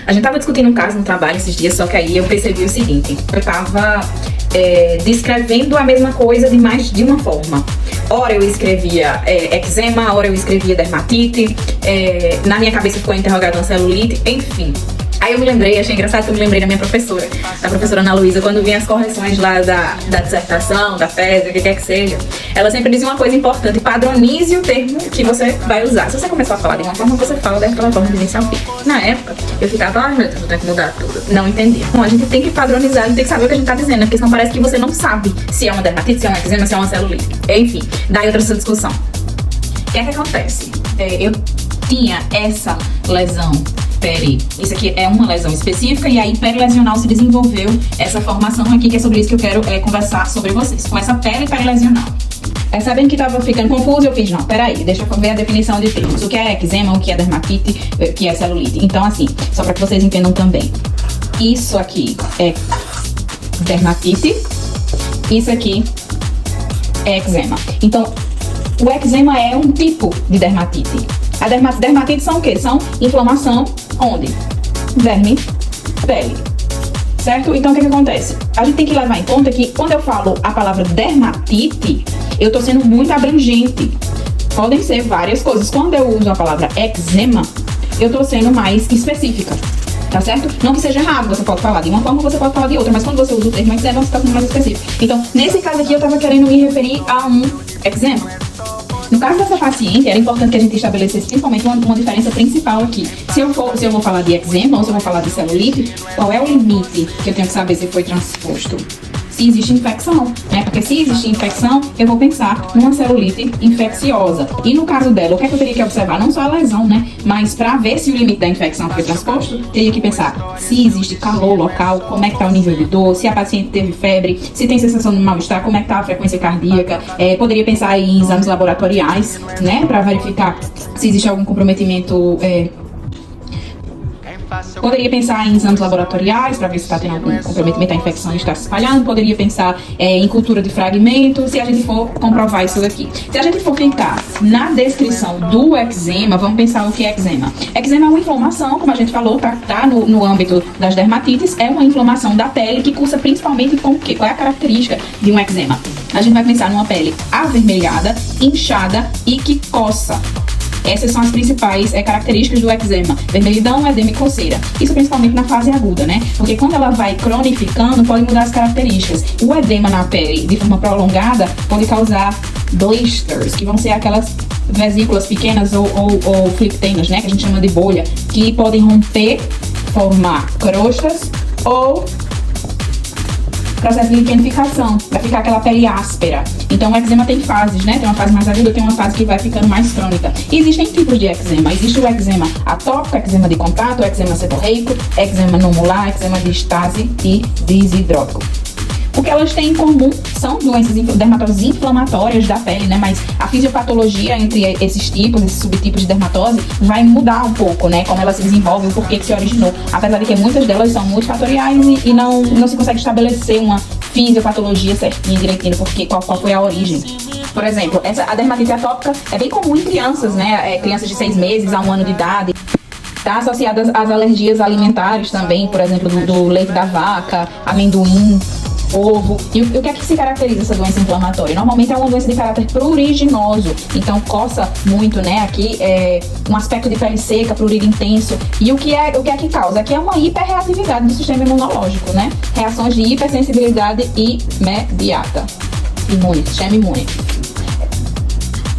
A gente tava discutindo um caso no trabalho esses dias, só que aí eu percebi o seguinte. Eu tava descrevendo a mesma coisa de mais de uma forma. Ora eu escrevia eczema, ora eu escrevia dermatite, na minha cabeça ficou interrogado uma celulite, enfim. Aí eu me lembrei, achei engraçado que eu me lembrei da minha professora, a professora Ana Luísa, quando vinha as correções lá da dissertação, da tese, o que quer que seja, ela sempre dizia uma coisa importante: padronize o termo que você vai usar. Se você começar a falar de uma forma, você fala daquela forma de iniciar o fim. Na época, eu ficava, ai meu Deus, eu tenho que mudar tudo. Não entendia. Bom, a gente tem que padronizar, a gente tem que saber o que a gente tá dizendo, porque senão parece que você não sabe se é uma dermatite, se é um eczema, se é uma celulite. Enfim, daí outra discussão. O que é que acontece? Eu tinha essa lesão isso aqui é uma lesão específica, e aí perilesional se desenvolveu essa formação aqui, que é sobre isso que eu quero conversar sobre vocês, com essa pele perilesional. Sabendo que tava ficando confuso, eu fiz, não, peraí, deixa eu ver a definição de termos. O que é eczema, o que é dermatite, o que é celulite. Então, assim, só para que vocês entendam também. Isso aqui é dermatite, isso aqui é eczema. Então, o eczema é um tipo de dermatite. A dermatite são o quê? São inflamação onde? Verme, pele. Certo? Então o que acontece? A gente tem que levar em conta que quando eu falo a palavra dermatite, eu tô sendo muito abrangente. Podem ser várias coisas. Quando eu uso a palavra eczema, eu tô sendo mais específica. Tá certo? Não que seja errado, você pode falar de uma forma, você pode falar de outra, mas quando você usa o termo eczema, você tá sendo mais específico. Então, nesse caso aqui, eu tava querendo me referir a um eczema. No caso dessa paciente, era importante que a gente estabelecesse principalmente uma diferença principal aqui. Se eu vou falar de eczema ou se eu vou falar de celulite, qual é o limite que eu tenho que saber se foi transposto? Se existe infecção, né? Porque se existe infecção, eu vou pensar numa celulite infecciosa. E no caso dela, o que é que eu teria que observar? Não só a lesão, né? Mas para ver se o limite da infecção foi transposto, teria que pensar se existe calor local, como é que tá o nível de dor, se a paciente teve febre, se tem sensação de mal-estar, como é que tá a frequência cardíaca. Poderia pensar em exames laboratoriais, né? Para verificar se existe algum comprometimento. Poderia pensar em exames laboratoriais para ver se está tendo algum comprometimento, a infecção está se espalhando. Poderia pensar em cultura de fragmentos, se a gente for comprovar isso daqui. Se a gente for ficar na descrição do eczema, vamos pensar o que é eczema. Eczema é uma inflamação, como a gente falou, tá no âmbito das dermatites, é uma inflamação da pele que cursa principalmente com o quê? Qual é a característica de um eczema? A gente vai pensar numa pele avermelhada, inchada e que coça. Essas são as principais características do eczema: vermelhidão, edema e coceira. Isso principalmente na fase aguda, né? Porque quando ela vai cronificando, pode mudar as características. O edema na pele, de forma prolongada, pode causar blisters, que vão ser aquelas vesículas pequenas ou flictenas, né? Que a gente chama de bolha, que podem romper, formar crostas ou processo de liquenificação, vai ficar aquela pele áspera. Então o eczema tem fases, né? Tem uma fase mais aguda, tem uma fase que vai ficando mais crônica. E existem tipos de eczema. Existe o eczema atópico, eczema de contato, eczema seborreico, eczema nomular, eczema de estase e desidrópico. O que elas têm em comum são doenças dermatoses inflamatórias da pele, né? Mas a fisiopatologia entre esses tipos, esses subtipos de dermatose, vai mudar um pouco, né? Como ela se desenvolve, o porquê que se originou. Apesar de que muitas delas são multifatoriais e não se consegue estabelecer uma fisiopatologia certinha, direitinho, porque qual foi a origem. Por exemplo, a dermatite atópica é bem comum em crianças, né? Crianças de 6 meses a 1 ano de idade. Está associada às alergias alimentares também, por exemplo, do leite da vaca, amendoim, ovo. E o que é que se caracteriza essa doença inflamatória? Normalmente é uma doença de caráter pruriginoso, então coça muito, né? Aqui é um aspecto de pele seca, prurido intenso. E o que é que causa? Aqui é uma hiperreatividade do sistema imunológico, né? Reações de hipersensibilidade imediata. Sistema imune.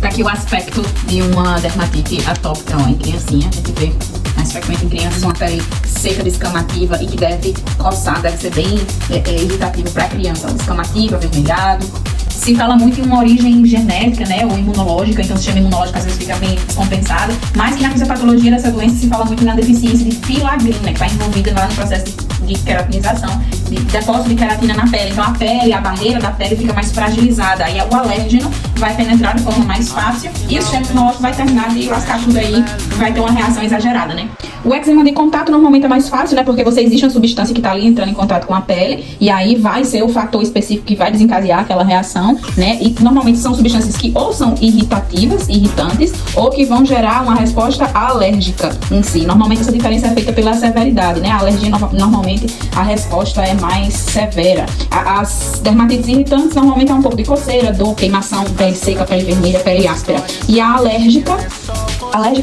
Aqui o aspecto de uma dermatite atópica em criancinha, a gente vê mais frequente em crianças, uma pele seca, descamativa e que deve coçar, deve ser bem irritativo para a criança, descamativo, avermelhado. Se fala muito em uma origem genética, né, ou imunológica, então o sistema imunológico às vezes fica bem descompensado, mas que na fisiopatologia dessa doença se fala muito na deficiência de filagrina, que está envolvida lá no processo de queratinização, de depósito de queratina na pele. Então a pele, a barreira da pele fica mais fragilizada, aí o alérgeno vai penetrar de forma mais fácil e o sistema imunológico vai terminar de lascar tudo aí, vai ter uma reação exagerada, né? O eczema de contato normalmente é mais fácil, né? Porque existe uma substância que está ali entrando em contato com a pele, e aí vai ser o fator específico que vai desencadear aquela reação, né? E normalmente são substâncias que ou são irritativas, irritantes, ou que vão gerar uma resposta alérgica em si. Normalmente essa diferença é feita pela severidade, né? A alergia, normalmente, a resposta é mais severa. As dermatites irritantes, normalmente é um pouco de coceira, dor, queimação, pele seca, pele vermelha, pele áspera. E a alérgica,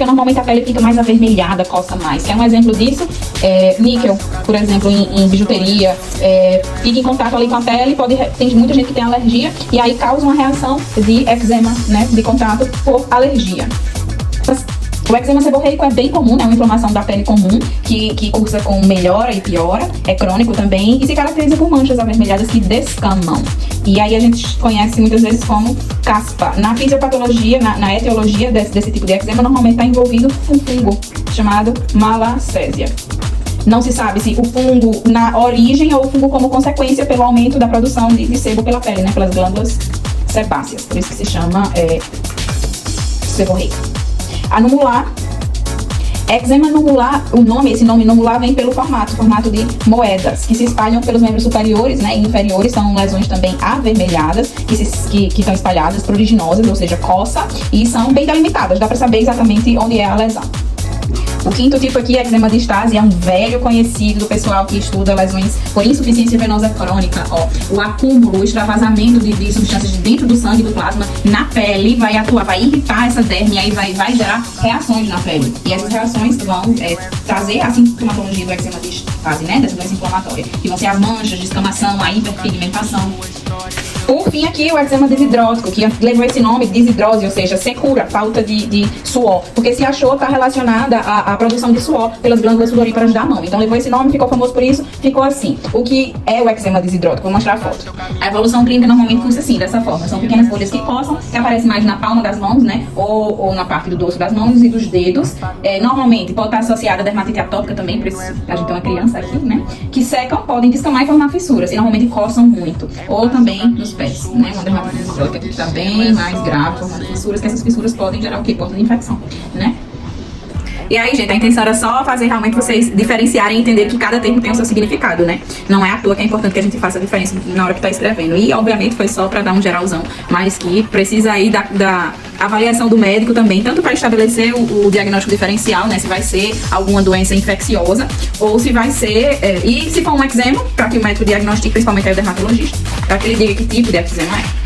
normalmente a pele fica mais avermelhada, coça mais. Quer um exemplo disso? Níquel, por exemplo, em bijuteria, fica em contato ali com a pele, tem muita gente que tem alergia, e aí causa uma reação de eczema, né, de contato por alergia. O eczema seborreico é bem comum, é uma inflamação da pele comum, que cursa com melhora e piora, é crônico também, e se caracteriza por manchas avermelhadas que descamam. E aí a gente conhece muitas vezes como caspa. Na fisiopatologia, na etiologia desse tipo de eczema, normalmente está envolvido um fungo chamado malacésia. Não se sabe se o fungo na origem ou o fungo como consequência pelo aumento da produção de sebo pela pele, né, pelas glândulas sebáceas. Por isso que se chama seborreico. A numular, eczema numular, esse nome numular vem pelo formato de moedas, que se espalham pelos membros superiores, né, e inferiores. São lesões também avermelhadas, que estão espalhadas, pruriginosas, ou seja, coça, e são bem delimitadas, dá para saber exatamente onde é a lesão. O quinto tipo aqui, eczema de Stasi, é um velho conhecido do pessoal que estuda lesões por insuficiência venosa crônica. O acúmulo, o extravasamento de substâncias de dentro do sangue, do plasma, na pele, vai irritar essa derme, e aí vai gerar reações na pele. E essas reações vão trazer a sintomatologia do eczema de Stasi, né, dessa doença inflamatória, que vão ser as manchas, descamação, a hiperpigmentação. Por fim aqui, o eczema desidrótico, que levou esse nome, desidrose, ou seja, secura, falta de suor, porque se achou está relacionada à produção de suor pelas glândulas sudoríparas da mão. Então levou esse nome, ficou famoso por isso, ficou assim. O que é o eczema desidrótico? Vou mostrar a foto. A evolução clínica normalmente funciona assim, dessa forma. São pequenas bolhas que coçam, que aparecem mais na palma das mãos, né, ou na parte do dorso das mãos e dos dedos. Normalmente pode estar associada a dermatite atópica também, por isso a gente tem uma criança aqui, né, que secam, podem descamar e formar fissuras, e normalmente coçam muito. Ou também nos pés, né? Uma dermatite atópica que está bem mais grave, formando fissuras, que essas fissuras podem gerar o quê? Porta de infecção, né? E aí, gente, a intenção era só fazer realmente vocês diferenciarem e entender que cada termo tem o seu significado, né? Não é à toa que é importante que a gente faça a diferença na hora que tá escrevendo. E, obviamente, foi só para dar um geralzão, mas que precisa aí da avaliação do médico também, tanto para estabelecer o diagnóstico diferencial, né? Se vai ser alguma doença infecciosa ou se vai ser... e se for um eczema, para que o médico diagnostique, principalmente aí o dermatologista, para que ele diga que tipo de eczema é.